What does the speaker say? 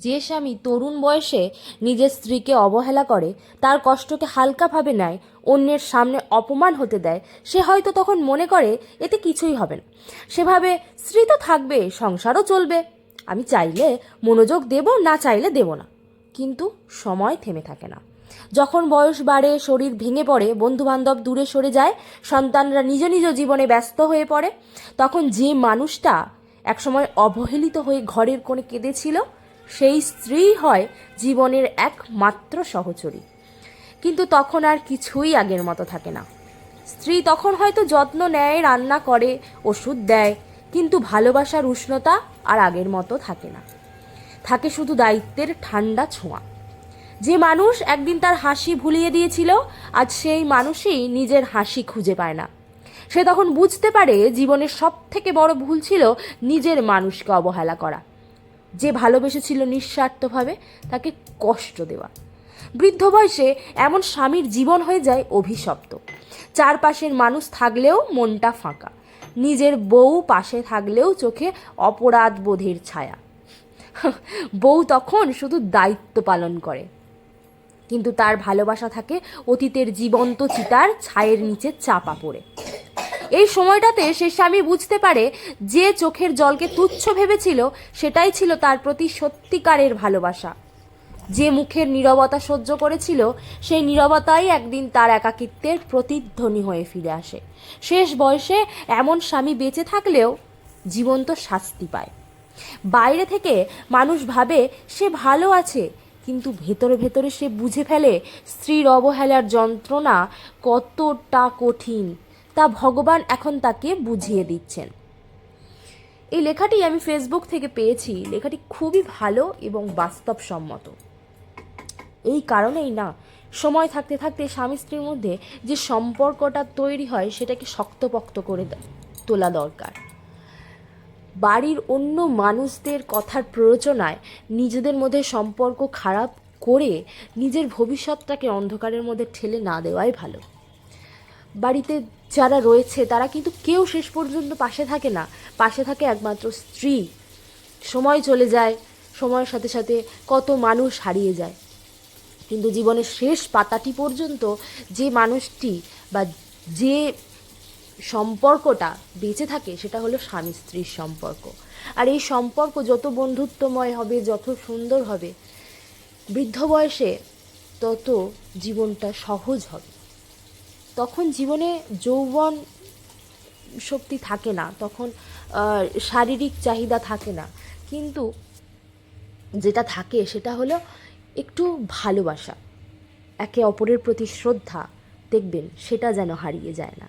যে স্বামী তরুণ বয়সে নিজের স্ত্রীকে অবহেলা করে, তার কষ্টকে হালকাভাবে নেয়, অন্যের সামনে অপমান হতে দেয়, সে হয়তো তখন মনে করে এতে কিছুই হবে না। সেভাবে স্ত্রী তো থাকবে, সংসারও চলবে, আমি চাইলে মনোযোগ দেব, না চাইলে দেব না। কিন্তু সময় থেমে থাকে না। যখন বয়স বাড়ে, শরীর ভেঙে পড়ে, বন্ধুবান্ধব দূরে সরে যায়, সন্তানরা নিজ নিজ জীবনে ব্যস্ত হয়ে পড়ে, তখন যে মানুষটা একসময় অবহেলিত হয়ে ঘরের কোণে কেঁদেছিল, সেই স্ত্রী হয় জীবনের একমাত্র সহচরী। কিন্তু তখন আর কিছুই আগের মতো থাকে না। স্ত্রী তখন হয়তো যত্ন নেয়, রান্না করে, ওষুধ দেয়, কিন্তু ভালোবাসার উষ্ণতা আর আগের মতো থাকে না। থাকে শুধু দায়িত্বের ঠান্ডা ছোঁয়া। যে মানুষ একদিন তার হাসি ভুলিয়ে দিয়েছিল, আজ সেই মানুষই নিজের হাসি খুঁজে পায় না। সে তখন বুঝতে পারে জীবনের সব থেকে বড় ভুল ছিল নিজের মানুষকে অবহেলা করা। যে ভালোবেসেছিল নিঃস্বার্থভাবে, তাকে কষ্ট দেওয়া। বৃদ্ধ বয়সে এমন স্বামীর জীবন হয়ে যায় অভিশপ্ত। চারপাশের মানুষ থাকলেও মনটা ফাঁকা, নিজের বউ পাশে থাকলেও চোখে অপরাধ বোধের ছায়া। বউ তখন শুধু দায়িত্ব পালন করে, কিন্তু তার ভালোবাসা থাকে অতীতের জীবন্ত চিতার ছায়ের নিচে চাপা পড়ে। এই সময়টাতে সে স্বামী বুঝতে পারে যে চোখের জলকে তুচ্ছ ভেবেছিল, সেটাই ছিল তার প্রতি সত্যিকারের ভালোবাসা। যে মুখের নীরবতা সহ্য করেছিল, সেই নীরবতাই একদিন তার একাকিত্বের প্রতিধ্বনি হয়ে ফিরে আসে। শেষ বয়সে এমন স্বামী বেঁচে থাকলেও জীবন্ত শাস্তি পায়। বাইরে থেকে মানুষ ভাবে সে ভালো আছে, কিন্তু ভেতরে ভেতরে সে বুঝে ফেলে স্ত্রীর অবহেলার যন্ত্রণা কতটা কঠিন, তা ভগবান এখন তাকে বুঝিয়ে দিচ্ছেন। এই লেখাটি আমি ফেসবুক থেকে পেয়েছি। লেখাটি খুবই ভালো এবং বাস্তবসম্মত। এই কারণেই না, সময় থাকতে থাকতে স্বামী স্ত্রীর মধ্যে যে সম্পর্কটা তৈরি হয়, সেটাকে শক্তপোক্ত করে তোলা দরকার। বাড়ির অন্য মানুষদের কথার প্ররোচনায় নিজেদের মধ্যে সম্পর্ক খারাপ করে নিজের ভবিষ্যৎটাকে অন্ধকারের মধ্যে ঠেলে না দেওয়াই ভালো। বাড়িতে যারা রয়েছে তারা কিন্তু কেউ শেষ পর্যন্ত পাশে থাকে না, পাশে থাকে একমাত্র স্ত্রী। সময় চলে যায়, সময়ের সাথে সাথে কত মানুষ হারিয়ে যায়, কিন্তু জীবনের শেষ পাতাটি পর্যন্ত যে মানুষটি বা যে সম্পর্কটা বেঁচে থাকে, সেটা হলো স্বামী স্ত্রীর সম্পর্ক। আর এই সম্পর্ক যত বন্ধুত্বময় হবে, যত সুন্দর হবে, বৃদ্ধ বয়সে তত জীবনটা সহজ হবে। তখন জীবনে যৌবন শক্তি থাকে না, তখন শারীরিক চাহিদা থাকে না, কিন্তু যেটা থাকে সেটা হলো একটু ভালোবাসা, একে অপরের প্রতি শ্রদ্ধা। দেখবেন সেটা যেন হারিয়ে যায় না।